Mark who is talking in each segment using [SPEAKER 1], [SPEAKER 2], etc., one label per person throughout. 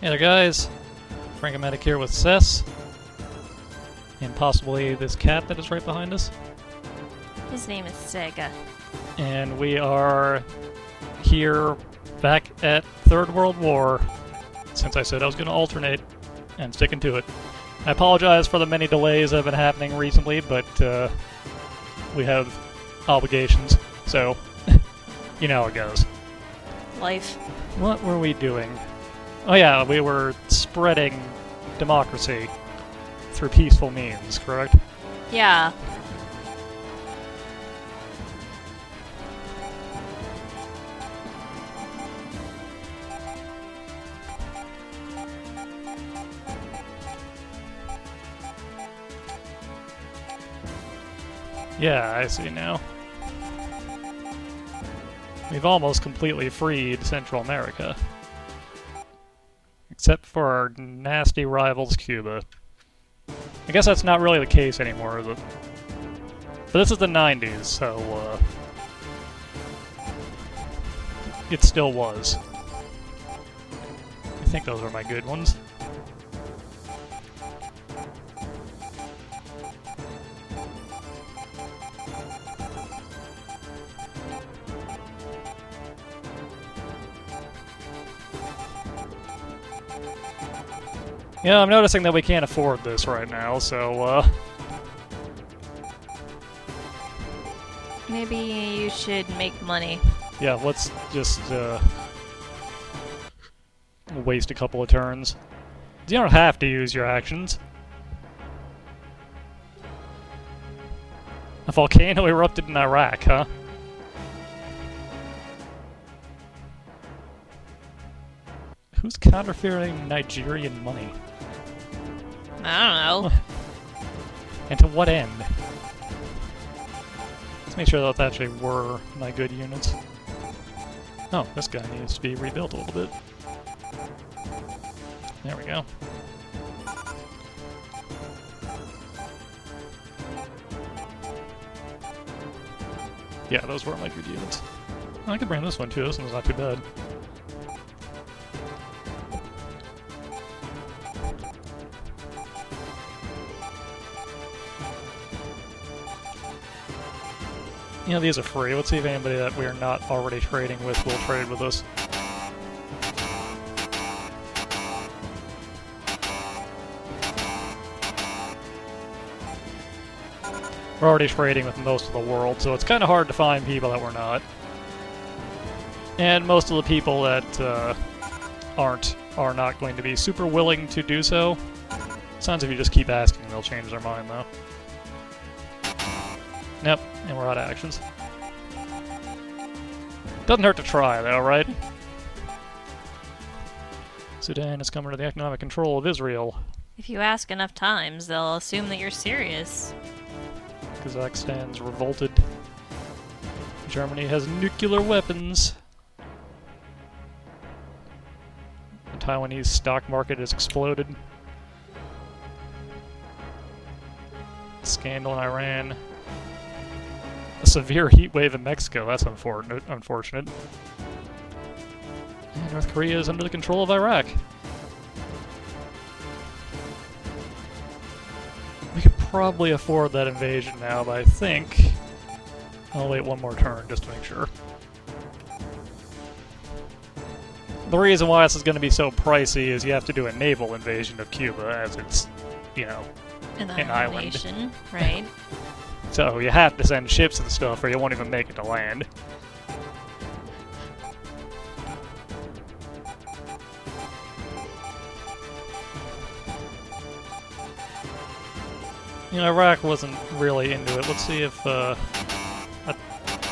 [SPEAKER 1] Hey there guys, Frankomatic here with Cess, and possibly this cat that is right behind us.
[SPEAKER 2] His name is Sega.
[SPEAKER 1] And we are here back at Third World War, since I said I was going to alternate, and sticking to it. I apologize for the many delays that have been happening recently, but we have obligations, so you know how it goes.
[SPEAKER 2] Life.
[SPEAKER 1] What were we doing? Oh yeah, we were spreading democracy through peaceful means, correct?
[SPEAKER 2] Yeah.
[SPEAKER 1] Yeah, I see now. We've almost completely freed Central America. Except for our nasty rivals, Cuba. I guess that's not really the case anymore, is it? But this is the 90s, so, it still was. I think those are my good ones. Yeah, I'm noticing that we can't afford this right now, so,
[SPEAKER 2] Maybe you should make money.
[SPEAKER 1] yeah, let's just, waste a couple of turns. You don't have to use your actions. A volcano erupted in Iraq, huh? Who's counterfeiting Nigerian money?
[SPEAKER 2] I don't know.
[SPEAKER 1] And to what end? Let's make sure that those actually were my good units. Oh, this guy needs to be rebuilt a little bit. There we go. Yeah, those were my good units. I could bring this one too, this one's not too bad. You know, these are free. Let's see if anybody that we're not already trading with will trade with us. We're already trading with most of the world, so it's kind of hard to find people that we're not. And most of the people that are not going to be super willing to do so. Sounds if you just keep asking, they'll change their mind, though. Nope, and we're out of actions. Doesn't hurt to try, though, right? Sudan is coming to the economic control of Israel.
[SPEAKER 2] If you ask enough times, they'll assume that you're serious.
[SPEAKER 1] Kazakhstan's revolted. Germany has nuclear weapons. The Taiwanese stock market has exploded. Scandal in Iran. A severe heat wave in Mexico, that's unfortunate. And North Korea is under the control of Iraq. We could probably afford that invasion now, but I think I'll wait one more turn just to make sure. The reason why this is going to be so pricey is you have to do a naval invasion of Cuba, as it's, you know,
[SPEAKER 2] An
[SPEAKER 1] island.
[SPEAKER 2] nation, right?
[SPEAKER 1] So you have to send ships and stuff, or you won't even make it to land. You know, Iraq wasn't really into it. Let's see if, are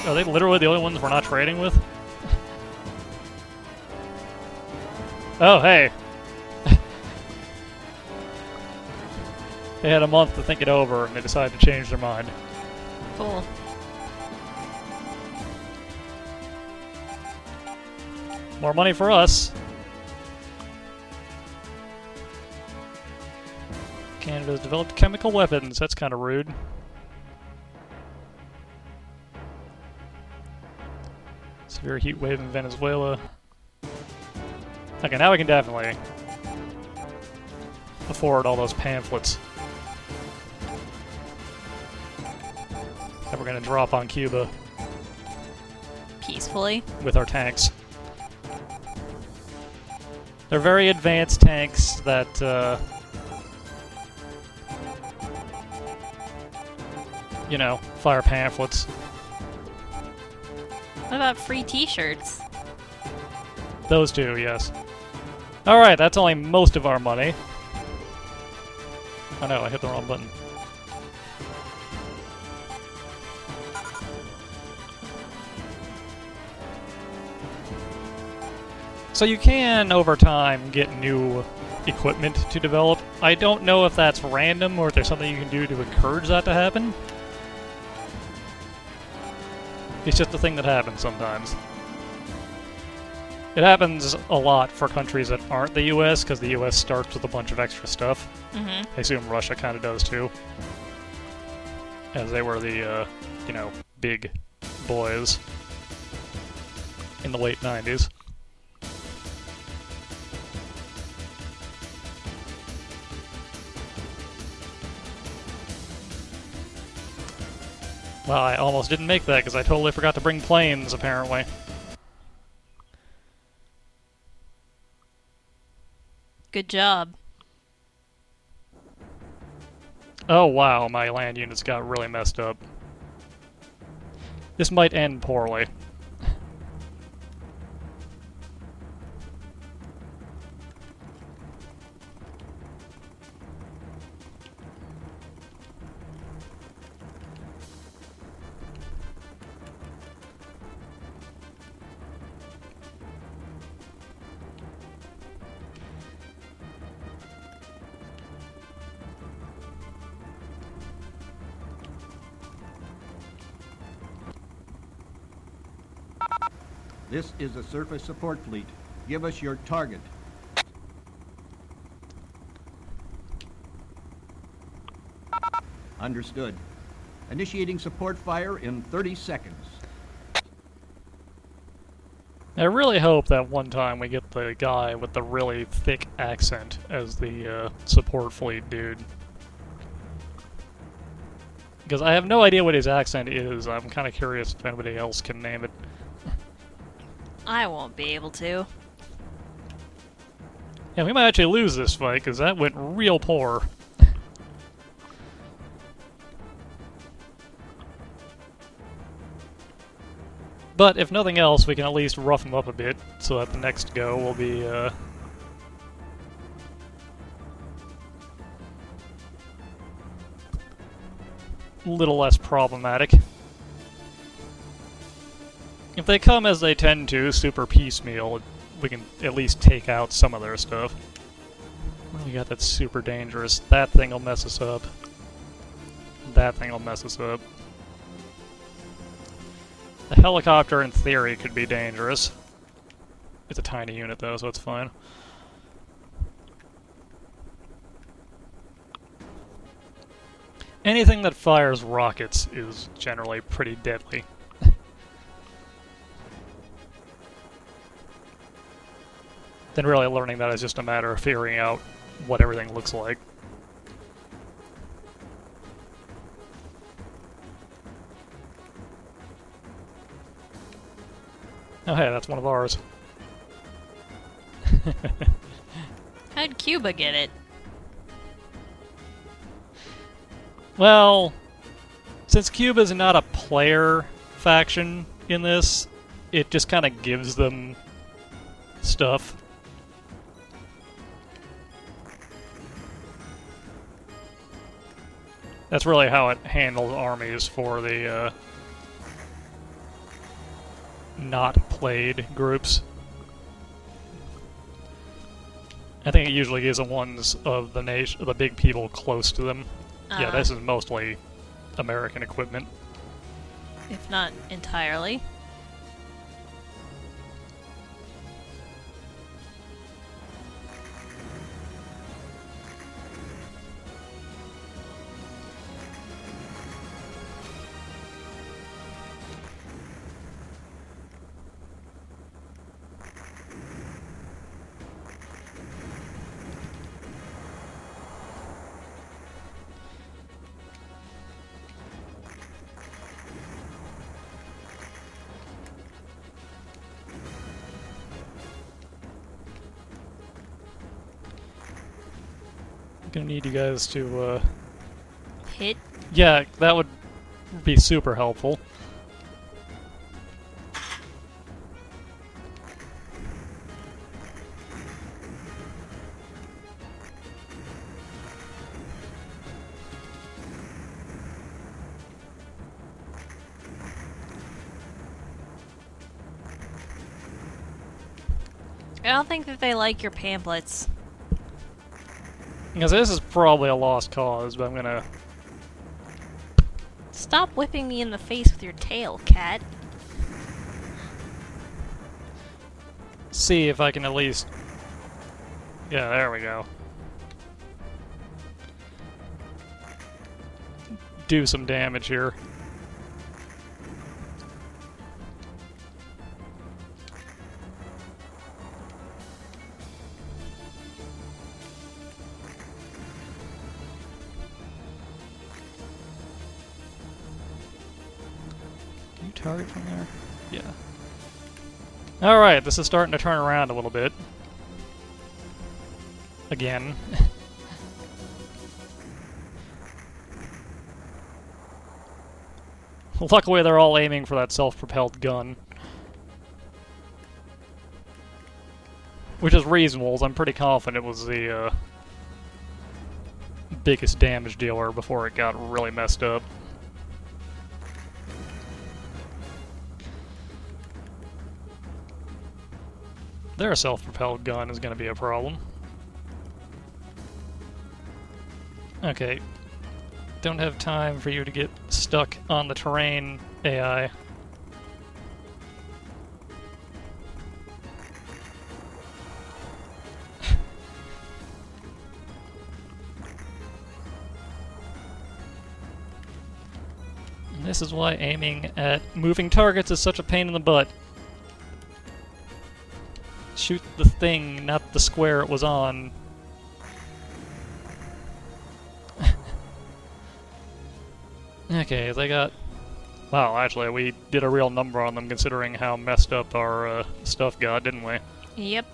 [SPEAKER 1] they literally the only ones we're not trading with? Oh, hey! They had a month to think it over, and they decided to change their mind.
[SPEAKER 2] Cool.
[SPEAKER 1] More money for us. Canada's developed chemical weapons. That's kind of rude. Severe heat wave in Venezuela. Okay, now we can definitely afford all those pamphlets that we're gonna drop on Cuba
[SPEAKER 2] Peacefully.
[SPEAKER 1] with our tanks. They're very advanced tanks that, you know, fire pamphlets.
[SPEAKER 2] What about free t-shirts?
[SPEAKER 1] Those two, yes. Alright, that's only most of our money. Oh no, I hit the wrong button. So you can, over time, get new equipment to develop. I don't know if that's random or if there's something you can do to encourage that to happen. It's just a thing that happens sometimes. It happens a lot for countries that aren't the US, because the US starts with a bunch of extra stuff.
[SPEAKER 2] Mm-hmm.
[SPEAKER 1] I assume Russia kind of does too. As they were the, you know, big boys in the late 90s. Well, I almost didn't make that because I totally forgot to bring planes, apparently.
[SPEAKER 2] Good job.
[SPEAKER 1] Oh wow, my land units got really messed up. This might end poorly.
[SPEAKER 3] This is a surface support fleet. Give us your target. Understood. Initiating support fire in 30 seconds.
[SPEAKER 1] I really hope that one time we get the guy with the really thick accent as the support fleet dude. Because I have no idea what his accent is. I'm kind of curious if anybody else can name it.
[SPEAKER 2] I won't be able to.
[SPEAKER 1] Yeah, we might actually lose this fight, because that went real poor. But if nothing else, we can at least rough him up a bit, so that the next go will be, a little less problematic. If they come as they tend to, super piecemeal, we can at least take out some of their stuff. What do we got that's super dangerous? That thing will mess us up. That thing will mess us up. The helicopter, in theory, could be dangerous. It's a tiny unit, though, so it's fine. Anything that fires rockets is generally pretty deadly. Then really learning that is just a matter of figuring out what everything looks like. Oh hey, that's one of ours.
[SPEAKER 2] How'd Cuba get it?
[SPEAKER 1] Well, since Cuba's not a player faction in this, it just kind of gives them stuff. That's really how it handles armies for the not played groups. I think it usually gives the ones of the nation, the big people close to them. Yeah, this is mostly American equipment.
[SPEAKER 2] If not entirely.
[SPEAKER 1] Gonna need you guys to,
[SPEAKER 2] Hit.
[SPEAKER 1] yeah, that would be super helpful.
[SPEAKER 2] I don't think that they like your pamphlets.
[SPEAKER 1] Because this is probably a lost cause, but I'm gonna...
[SPEAKER 2] Stop whipping me in the face with your tail, cat.
[SPEAKER 1] see if I can at least... Yeah, there we go. Do some damage here. Can you target from there? Yeah. Alright, this is starting to turn around a little bit. Again. Luckily, they're all aiming for that self-propelled gun. Which is reasonable, as I'm pretty confident it was the biggest damage dealer before it got really messed up. Their self-propelled gun is going to be a problem. Okay. Don't have time for you to get stuck on the terrain, AI. And this is why aiming at moving targets is such a pain in the butt. Shoot the thing, not the square it was on. Okay, they got... Wow, actually, we did a real number on them considering how messed up our stuff got, didn't we?
[SPEAKER 2] Yep.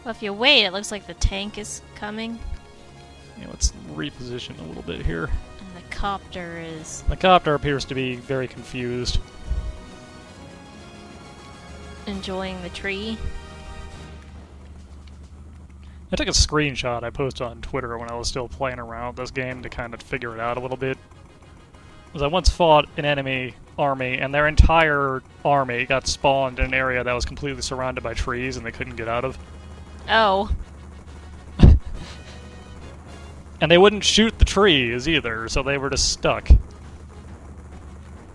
[SPEAKER 2] Well, if you wait, it looks like the tank is coming.
[SPEAKER 1] Yeah, let's reposition a little bit here.
[SPEAKER 2] And the copter is...
[SPEAKER 1] The copter appears to be very confused.
[SPEAKER 2] enjoying the tree.
[SPEAKER 1] I took a screenshot I posted on Twitter when I was still playing around with this game to kind of figure it out a little bit. Because I once fought an enemy army, and their entire army got spawned in an area that was completely surrounded by trees and they couldn't get out of.
[SPEAKER 2] Oh.
[SPEAKER 1] And they wouldn't shoot the trees either, so they were just stuck.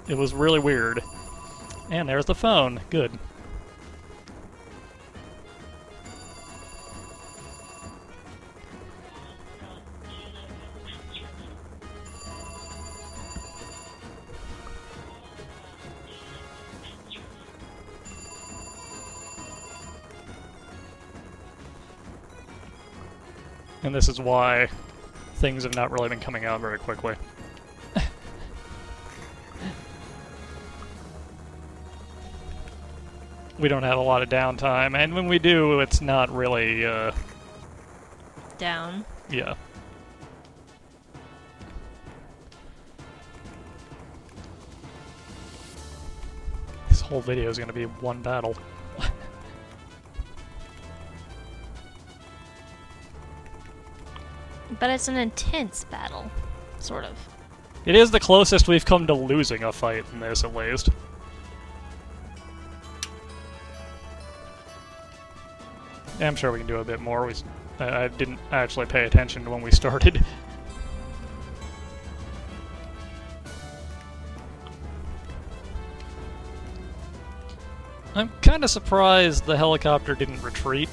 [SPEAKER 1] It was really weird. And there's the phone. Good. And this is why things have not really been coming out very quickly. We don't have a lot of downtime, and when we do, it's not really,
[SPEAKER 2] Down.
[SPEAKER 1] yeah. This whole video is going to be one battle.
[SPEAKER 2] But it's an intense battle. Sort of.
[SPEAKER 1] It is the closest we've come to losing a fight in this, at least. Yeah, I'm sure we can do a bit more. I didn't actually pay attention to when we started. I'm kind of surprised the helicopter didn't retreat.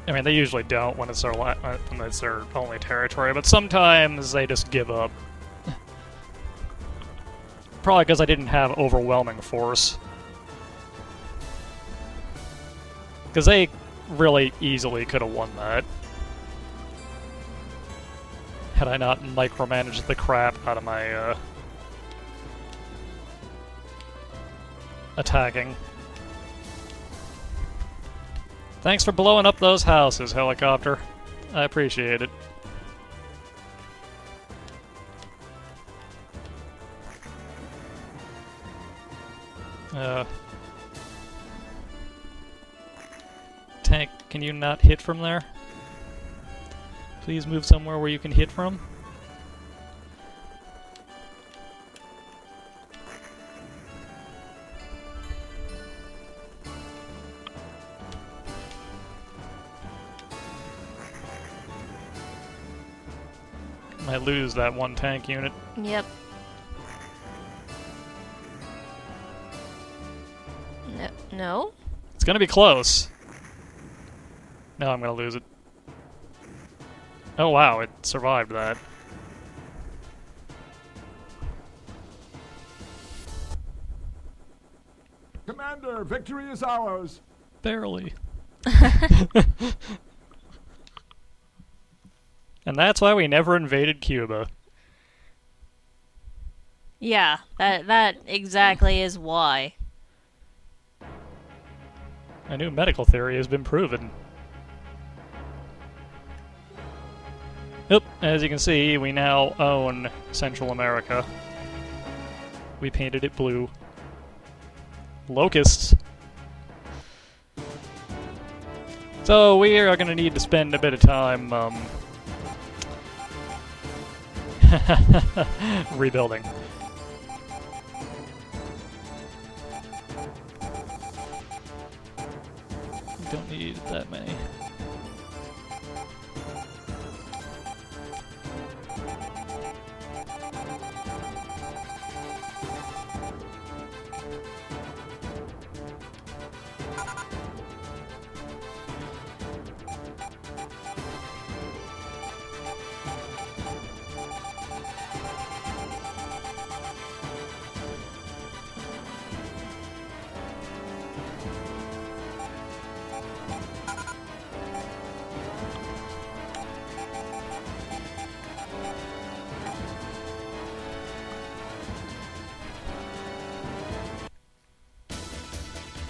[SPEAKER 1] I mean, they usually don't when it's their only territory, but sometimes they just give up. Probably because I didn't have overwhelming force. Because they really easily could have won that. Had I not micromanaged the crap out of my, attacking. Thanks for blowing up those houses, helicopter. I appreciate it. Tank, can you not hit from there? Please move somewhere where you can hit from. Might lose that one tank unit.
[SPEAKER 2] Yep. No?
[SPEAKER 1] It's gonna be close. No, I'm gonna lose it. Oh wow, it survived that.
[SPEAKER 4] Commander, victory is ours.
[SPEAKER 1] Barely. And that's why we never invaded Cuba.
[SPEAKER 2] Yeah, that exactly is why.
[SPEAKER 1] A new medical theory has been proven. Yep, as you can see, we now own Central America. We painted it blue. Locusts. So we are going to need to spend a bit of time rebuilding. Don't need that many.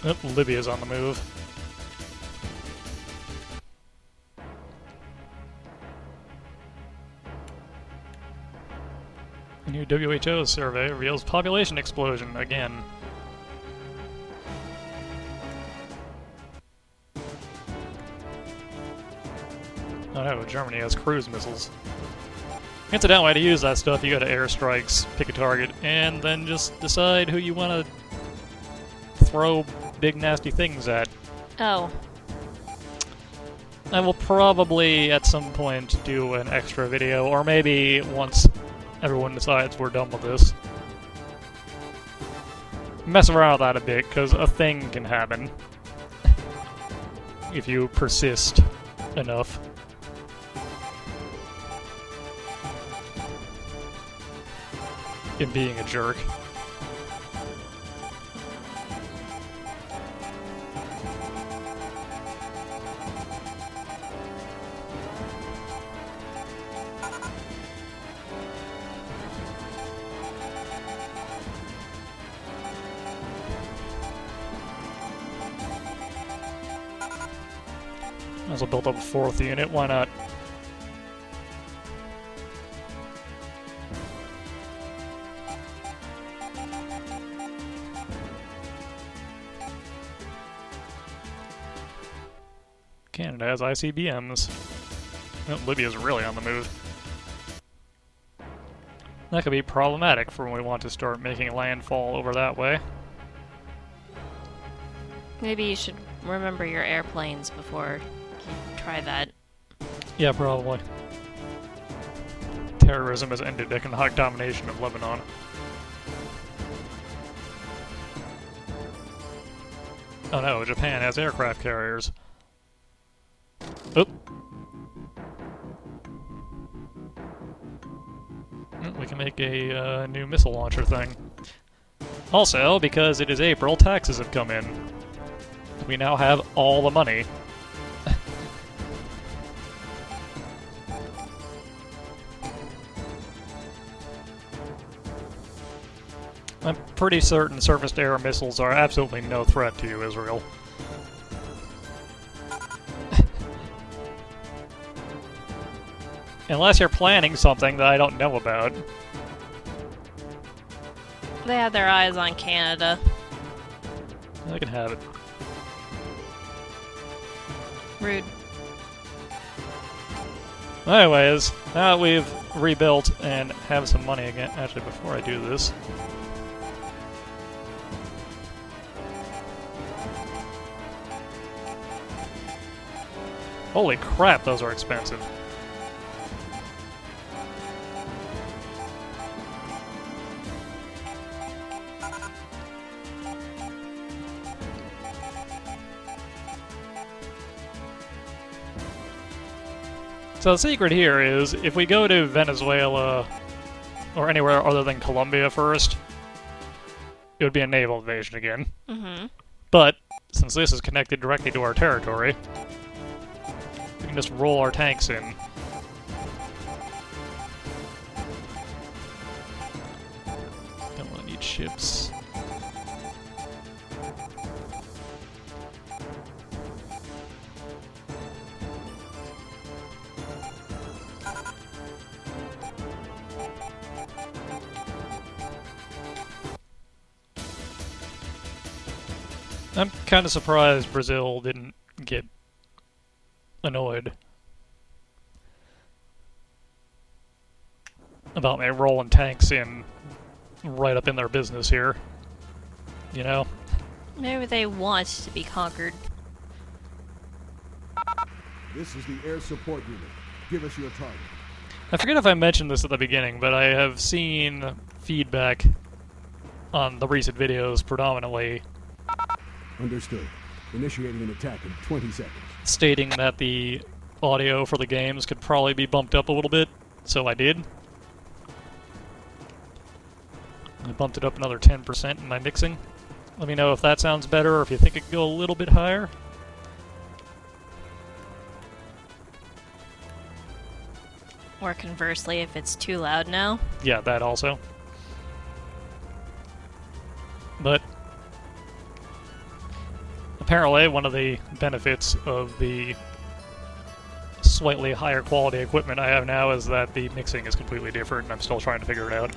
[SPEAKER 1] Oh, Libya's on the move. A new WHO survey reveals population explosion again. Oh no, Germany has cruise missiles. Incidentally, to use that stuff, you go to airstrikes, pick a target, and then just decide who you want to throw big nasty things at.
[SPEAKER 2] Oh.
[SPEAKER 1] I will probably at some point do an extra video, or maybe once everyone decides we're done with this. Mess around with that a bit, because a thing can happen if you persist enough. In being a jerk. Might as well build up a fourth unit, why not? Canada has ICBMs. Oh, Libya's really on the move. That could be problematic for when we want to start making landfall over that way.
[SPEAKER 2] Maybe you should remember your airplanes before you try that.
[SPEAKER 1] Yeah, probably. Terrorism has ended economic domination of Lebanon. Oh no, Japan has aircraft carriers. Oop. We can make a new missile launcher thing. Also, because it is April, taxes have come in. We now have all the money. I'm pretty certain surface-to-air missiles are absolutely no threat to you, Israel. Unless you're planning something that I don't know about.
[SPEAKER 2] They have their eyes on Canada.
[SPEAKER 1] I can have it.
[SPEAKER 2] Rude.
[SPEAKER 1] Anyways, now that we've rebuilt and have some money again. Actually, before I do this. Holy crap, those are expensive. So the secret here is, if we go to Venezuela, or anywhere other than Colombia first, it would be a naval invasion again.
[SPEAKER 2] Mm-hmm.
[SPEAKER 1] But, since this is connected directly to our territory, we can just roll our tanks in. Don't really need ships. I'm kind of surprised Brazil didn't get annoyed about me rolling tanks in right up in their business here. You know?
[SPEAKER 2] Maybe they want to be conquered.
[SPEAKER 4] This is the air support unit. Give us your target.
[SPEAKER 1] I forget if I mentioned this at the beginning, but I have seen feedback on the recent videos predominantly
[SPEAKER 4] Understood. Initiating an attack in 20 seconds.
[SPEAKER 1] stating that the audio for the games could probably be bumped up a little bit, so I did. I bumped it up another 10% in my mixing. Let me know if that sounds better or if you think it could go a little bit higher.
[SPEAKER 2] Or conversely, if it's too loud now.
[SPEAKER 1] Yeah, that also. But apparently one of the benefits of the slightly higher quality equipment I have now is that the mixing is completely different, and I'm still trying to figure it out.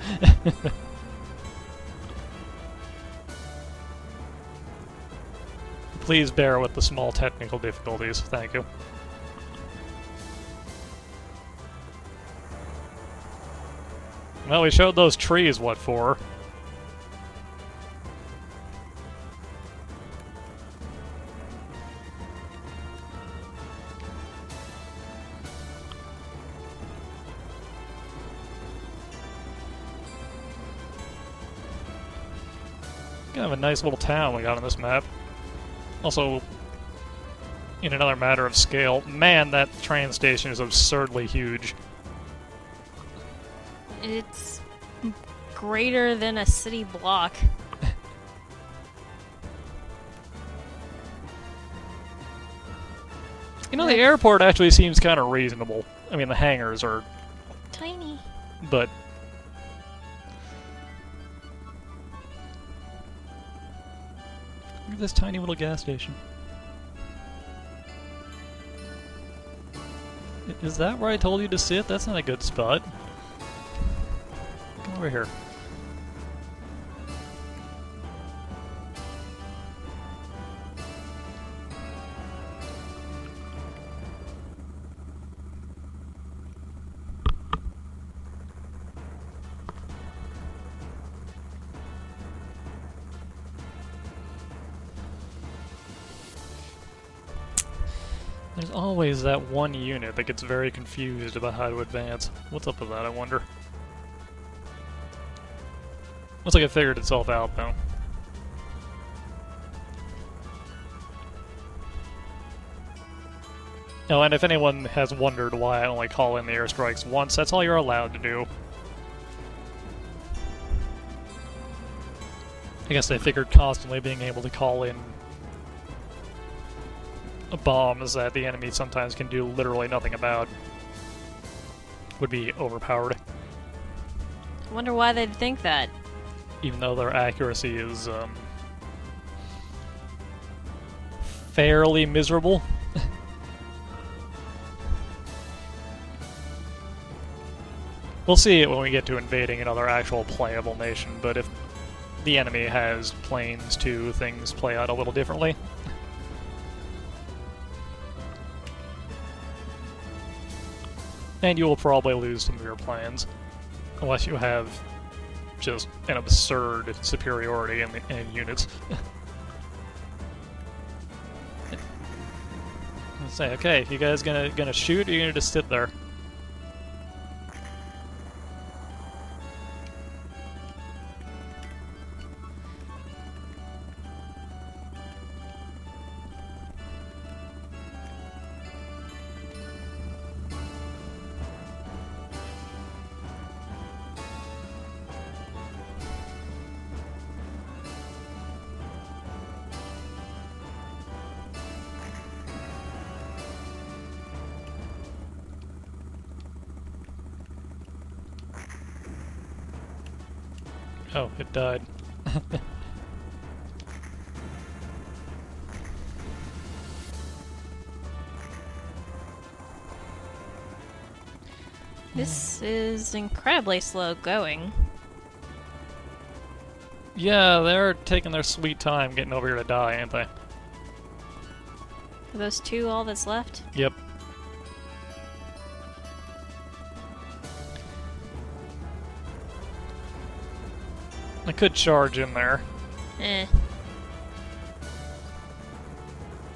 [SPEAKER 1] Please bear with the small technical difficulties. Thank you. Well, we showed those trees what for. Kind of a nice little town we got on this map. Also, in another matter of scale, man, that train station is absurdly huge.
[SPEAKER 2] It's greater than a city block.
[SPEAKER 1] You know, the airport actually seems kind of reasonable. I mean, the hangars are,
[SPEAKER 2] Tiny.
[SPEAKER 1] but... Look at this tiny little gas station. Is that where I told you to sit? That's not a good spot. Come over here. There's always that one unit that gets very confused about how to advance. What's up with that, I wonder? Looks like it figured itself out, though. Oh, and if anyone has wondered why I only call in the airstrikes once, that's all you're allowed to do. I guess they figured constantly being able to call in bombs that the enemy sometimes can do literally nothing about would be overpowered.
[SPEAKER 2] I wonder why they'd think that.
[SPEAKER 1] Even though their accuracy is fairly miserable. We'll see it when we get to invading another actual playable nation, but if the enemy has planes too, things play out a little differently. And you will probably lose some of your planes, unless you have just an absurd superiority in units. Let's say, okay, if you guys gonna shoot, or you're gonna just sit there. Oh, it died.
[SPEAKER 2] This is incredibly slow going.
[SPEAKER 1] Yeah, they're taking their sweet time getting over here to die, ain't they?
[SPEAKER 2] Are those two all that's left?
[SPEAKER 1] Yep. I could charge in there.
[SPEAKER 2] Eh.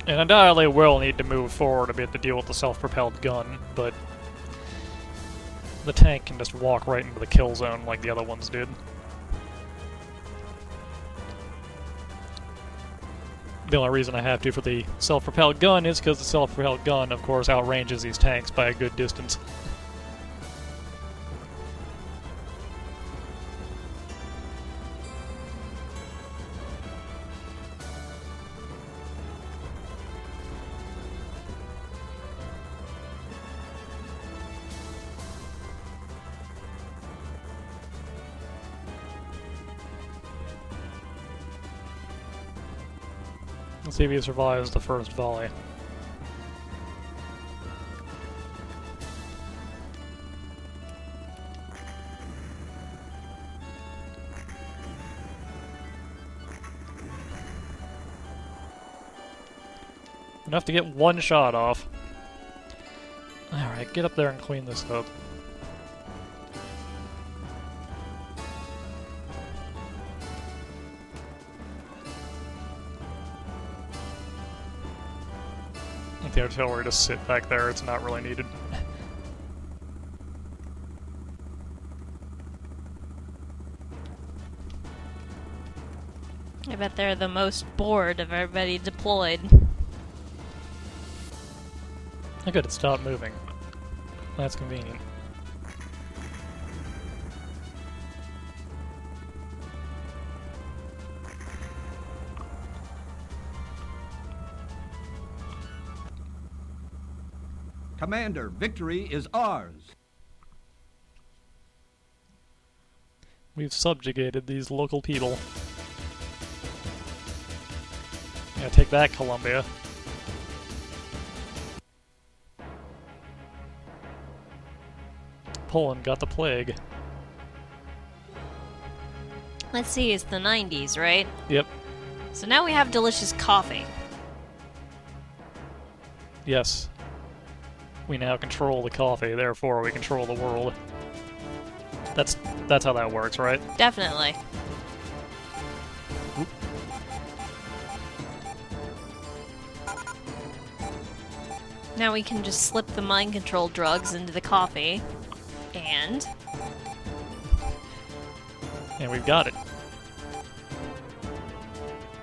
[SPEAKER 1] And undoubtedly will need to move forward a bit to deal with the self-propelled gun, but the tank can just walk right into the kill zone like the other ones did. The only reason I have to for the self-propelled gun is because the self-propelled gun, of course, outranges these tanks by a good distance. Let's see if he survives the first volley. Enough to get one shot off. Alright, get up there and clean this up. The artillery just sit back there, it's not really needed.
[SPEAKER 2] I bet they're the most bored of everybody deployed.
[SPEAKER 1] Oh good, it stopped moving. That's convenient.
[SPEAKER 3] Commander, victory is ours.
[SPEAKER 1] We've subjugated these local people. Yeah, take that, Colombia. Poland got the plague.
[SPEAKER 2] Let's see, it's the 90s, right?
[SPEAKER 1] Yep.
[SPEAKER 2] So now we have delicious coffee.
[SPEAKER 1] Yes. We now control the coffee, therefore we control the world. That's how that works, right?
[SPEAKER 2] Definitely.
[SPEAKER 1] Oop.
[SPEAKER 2] Now we can just slip the mind control drugs into the coffee. And
[SPEAKER 1] we've got it.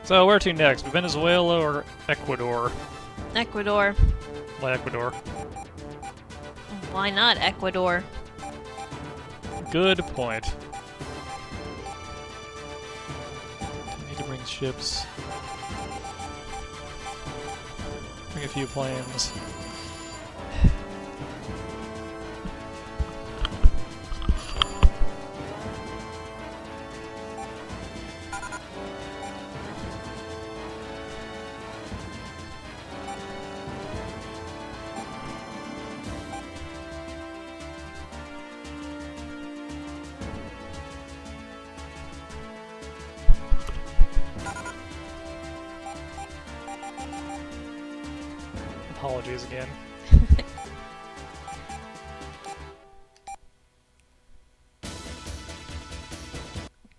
[SPEAKER 1] So where to next? Venezuela or Ecuador?
[SPEAKER 2] Ecuador.
[SPEAKER 1] Why Ecuador?
[SPEAKER 2] Why not Ecuador?
[SPEAKER 1] Good point. Need to bring ships. Bring a few planes. apologies again.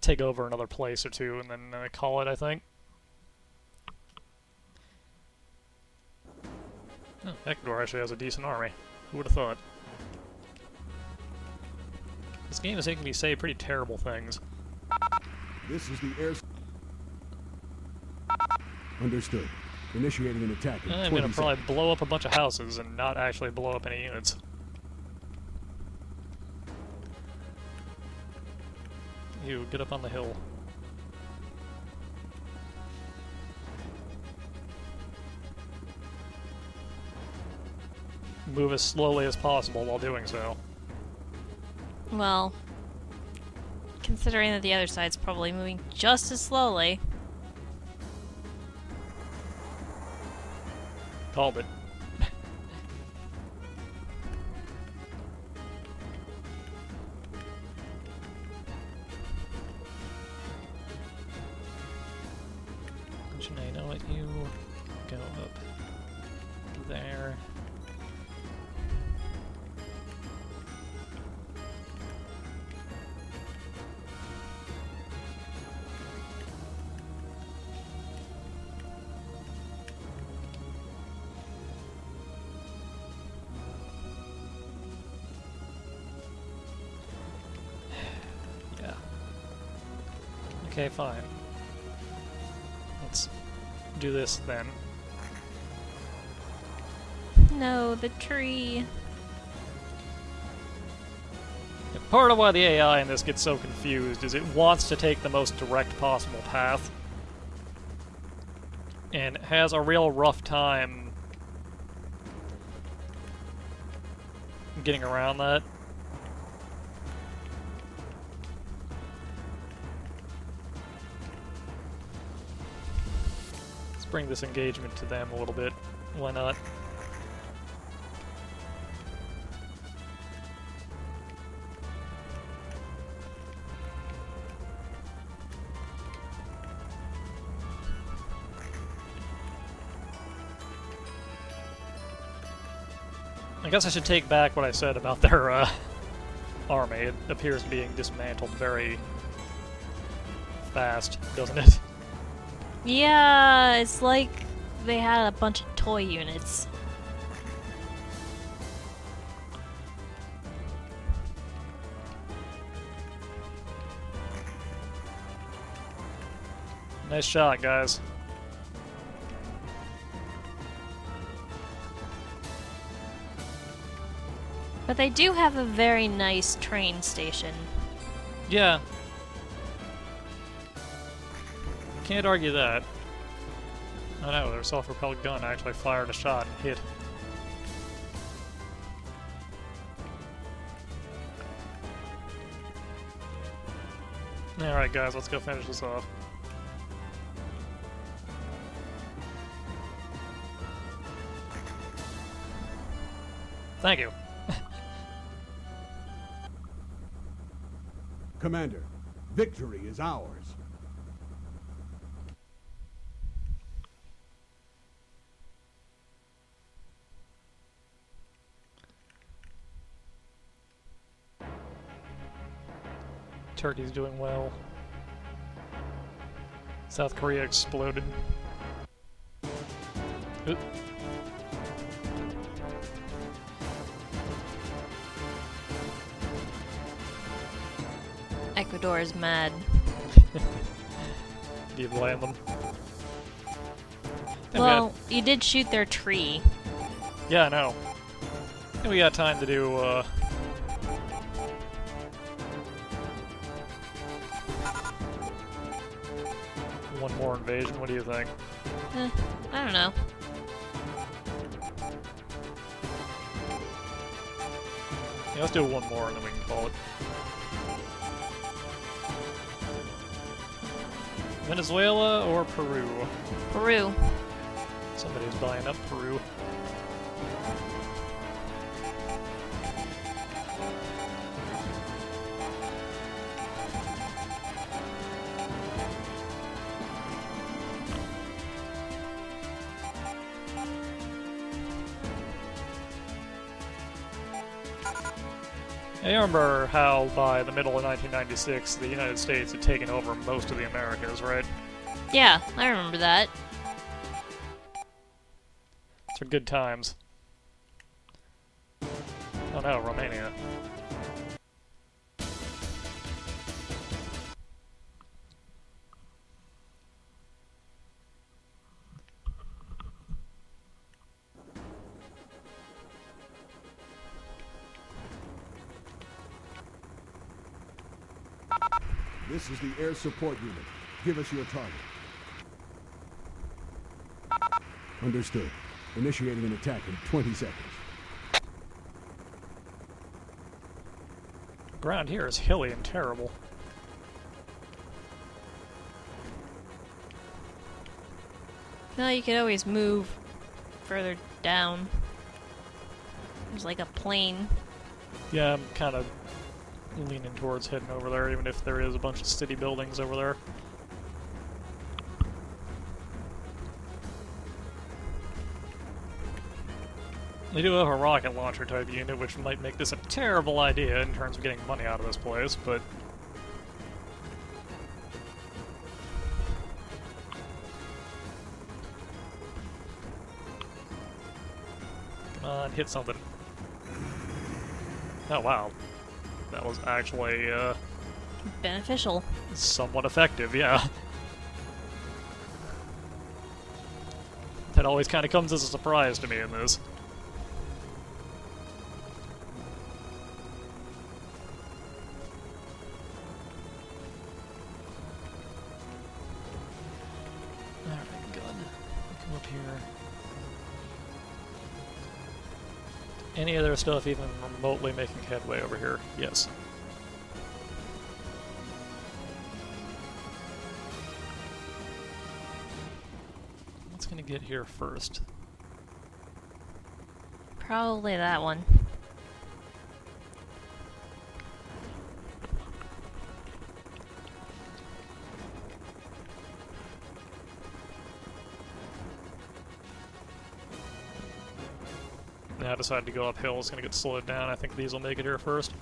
[SPEAKER 1] Take over another place or two and then call it, I think. Oh, Ecuador actually has a decent army. Who would have thought? This game is making me say pretty terrible things.
[SPEAKER 4] This is the air... Understood. Initiating an attack in
[SPEAKER 1] I'm
[SPEAKER 4] 20
[SPEAKER 1] gonna probably
[SPEAKER 4] seconds.
[SPEAKER 1] blow up a bunch of houses and not actually blow up any units. You, get up on the hill. Move as slowly as possible while doing so.
[SPEAKER 2] Well, considering that the other side's probably moving just as slowly.
[SPEAKER 1] Called it. You know what? You go up there. Yeah. Okay, fine. Let's do this then.
[SPEAKER 2] No, the tree.
[SPEAKER 1] And part of why the AI in this gets so confused is it wants to take the most direct possible path and has a real rough time getting around that. Let's bring this engagement to them a little bit. Why not? I guess I should take back what I said about their army. It appears being dismantled very fast, doesn't it?
[SPEAKER 2] Yeah, it's like they had a bunch of toy units.
[SPEAKER 1] Nice shot, guys.
[SPEAKER 2] But they do have a very nice train station.
[SPEAKER 1] Yeah. Can't argue that. Oh no, their self-propelled gun actually fired a shot and hit. Alright guys, let's go finish this off. Thank you.
[SPEAKER 4] Commander, victory is ours.
[SPEAKER 1] Turkey's doing well. South Korea exploded. Oop.
[SPEAKER 2] Ecuador is mad.
[SPEAKER 1] Do you blame them? And
[SPEAKER 2] Well, you did shoot their tree.
[SPEAKER 1] yeah, I know. And we got time to do, one more invasion. What do you think?
[SPEAKER 2] I don't know.
[SPEAKER 1] Yeah, let's do one more and then we can call it. Venezuela or Peru?
[SPEAKER 2] Peru.
[SPEAKER 1] Somebody's buying up Peru. I remember how by the middle of 1996, the United States had taken over most of the Americas, right?
[SPEAKER 2] Yeah, I remember that.
[SPEAKER 1] Those are good times. Oh no, Romania.
[SPEAKER 4] This is the air support unit. Give us your target. Understood. Initiating an attack in 20 seconds.
[SPEAKER 1] Ground here is hilly and terrible.
[SPEAKER 2] No, you could always move further down. There's like a plane.
[SPEAKER 1] Yeah, I'm kind of leaning towards heading over there, even if there is a bunch of city buildings over there. They do have a rocket launcher type unit, which might make this a terrible idea in terms of getting money out of this place, but... Come on, hit something. Oh wow. That was actually,
[SPEAKER 2] Beneficial.
[SPEAKER 1] somewhat effective, yeah. That always kind of comes as a surprise to me in this. Alright, good. Come up here. Any other stuff even remotely making headway over here? Yes. What's gonna get here first?
[SPEAKER 2] Probably that one.
[SPEAKER 1] Now I decided to go uphill, it's gonna get slowed down. I think these will make it here first.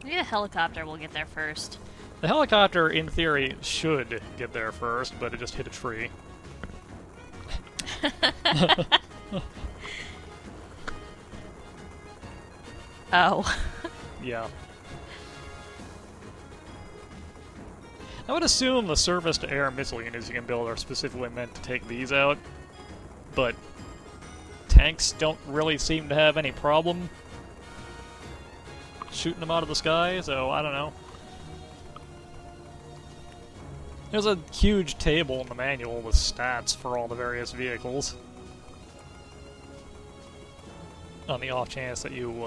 [SPEAKER 2] Maybe the helicopter will get there first.
[SPEAKER 1] The helicopter, in theory, should get there first, but it just hit a tree.
[SPEAKER 2] Oh.
[SPEAKER 1] Yeah. I would assume the surface-to-air missile units you can build are specifically meant to take these out, but tanks don't really seem to have any problem shooting them out of the sky, so I don't know. There's a huge table in the manual with stats for all the various vehicles. On the off chance that you,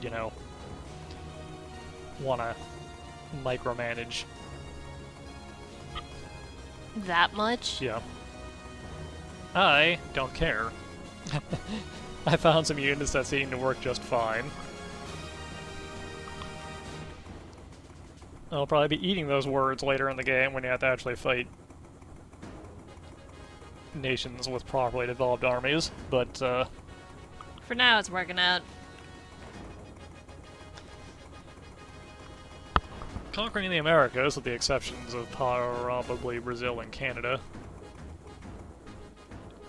[SPEAKER 1] you know, want to micromanage.
[SPEAKER 2] That much?
[SPEAKER 1] Yeah. I don't care. I found some units that seem to work just fine. I'll probably be eating those words later in the game when you have to actually fight nations with properly developed armies, but,
[SPEAKER 2] For now, it's working out.
[SPEAKER 1] conquering the Americas, with the exceptions of probably Brazil and Canada,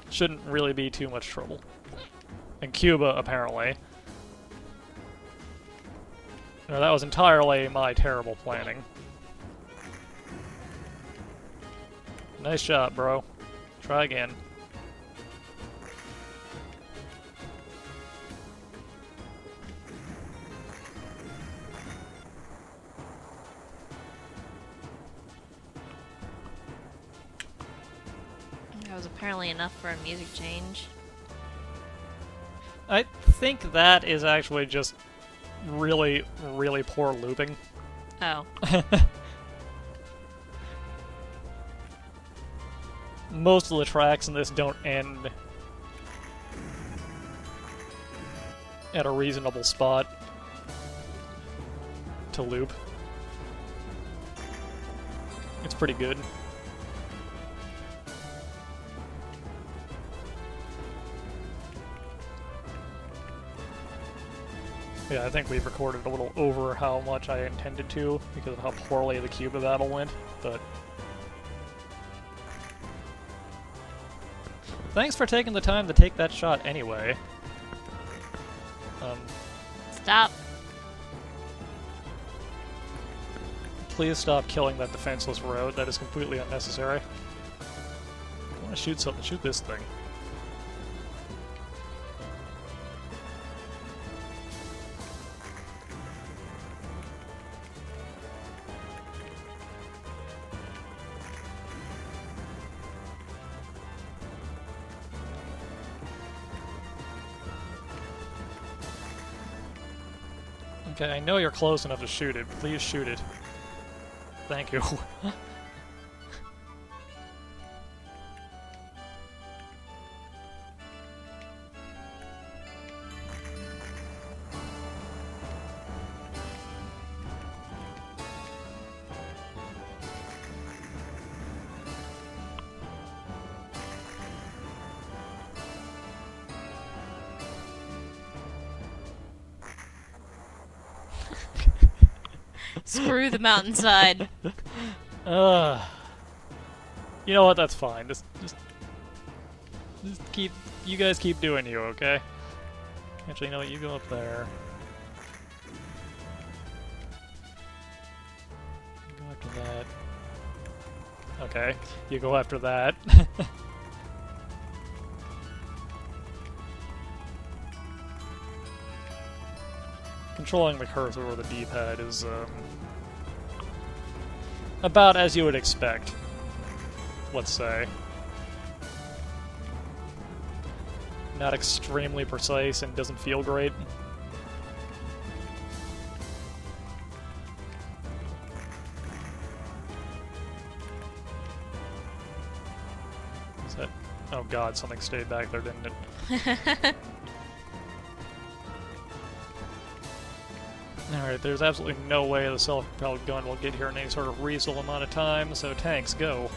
[SPEAKER 1] shouldn't really be too much trouble. And Cuba, apparently. No, that was entirely my terrible planning. Nice shot, bro. Try again.
[SPEAKER 2] That was apparently enough for a music change.
[SPEAKER 1] I think that is actually just really, really poor looping.
[SPEAKER 2] Oh.
[SPEAKER 1] Most of the tracks in this don't end at a reasonable spot to loop. It's pretty good. Yeah, I think we've recorded a little over how much I intended to because of how poorly the Cuba battle went, but... Thanks for taking the time to take that shot anyway.
[SPEAKER 2] Stop.
[SPEAKER 1] Please stop killing that defenseless road. That is completely unnecessary. I want to shoot something. Shoot this thing. Okay, I know you're close enough to shoot it. Please shoot it. Thank you.
[SPEAKER 2] Screw the mountainside.
[SPEAKER 1] You know what? That's fine. Just keep. You guys keep doing you, okay? Actually, you know what? You go up there. Go after that. Okay, you go after that. Controlling the cursor or the D-pad is about as you would expect, let's say. Not extremely precise and doesn't feel great. Is that... Oh god, something stayed back there, didn't it? Alright, there's absolutely no way the self-propelled gun will get here in any sort of reasonable amount of time, so tanks, go.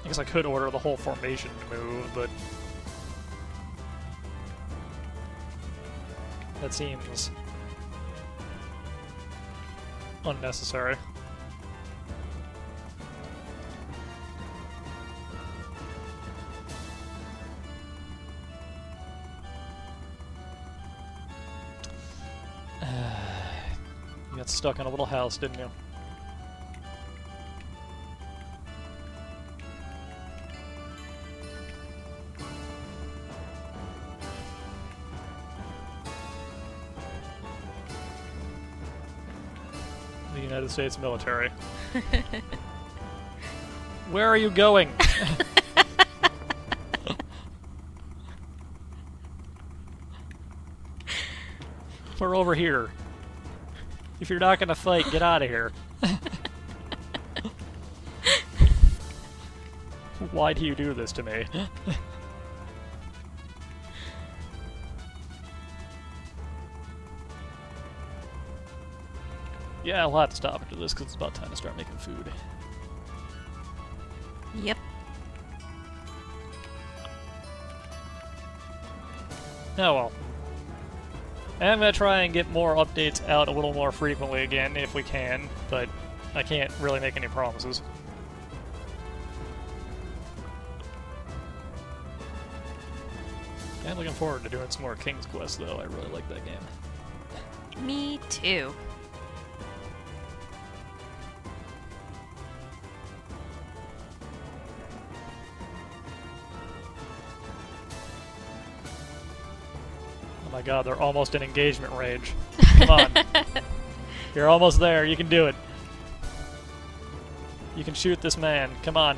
[SPEAKER 1] I guess I could order the whole formation to move, but... that seems... unnecessary. You got stuck in a little house, didn't you? The United States military. Where are you going? We're over here. If you're not gonna fight, get out of here. Why do you do this to me? Yeah, I'll have to stop after this because it's about time to start making food.
[SPEAKER 2] Yep.
[SPEAKER 1] Oh well. I'm gonna try and get more updates out a little more frequently again if we can, but I can't really make any promises. I'm looking forward to doing some more King's Quest though. I really like that game.
[SPEAKER 2] Me too.
[SPEAKER 1] Oh my god, they're almost in engagement range. Come on. You're almost there. You can do it. You can shoot this man. Come on.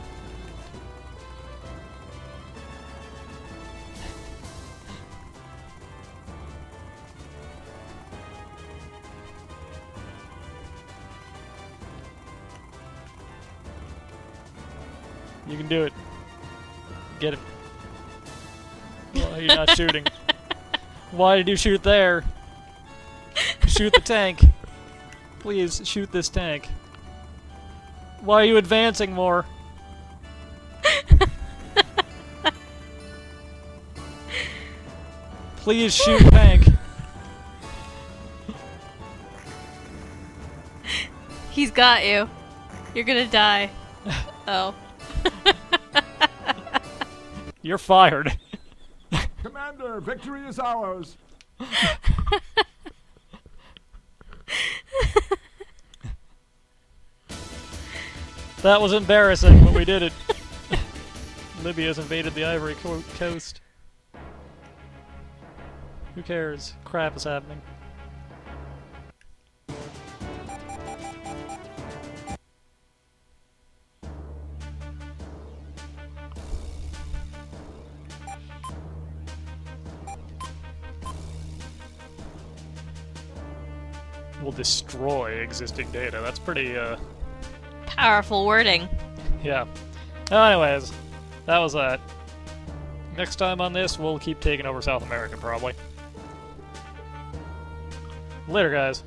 [SPEAKER 1] You can do it. Get him. Why are you not shooting? Why did you shoot there? Shoot the tank. Please, shoot this tank. Why are you advancing more? Please shoot tank.
[SPEAKER 2] He's got you. You're gonna die. Oh.
[SPEAKER 1] You're fired.
[SPEAKER 4] Commander, victory is ours.
[SPEAKER 1] That was embarrassing, but we did it. Libya's invaded the Ivory Coast. Who cares? Crap is happening. Will destroy existing data. That's pretty,
[SPEAKER 2] Powerful wording.
[SPEAKER 1] yeah. Anyways, that was that. Next time on this, we'll keep taking over South America, probably. Later, guys.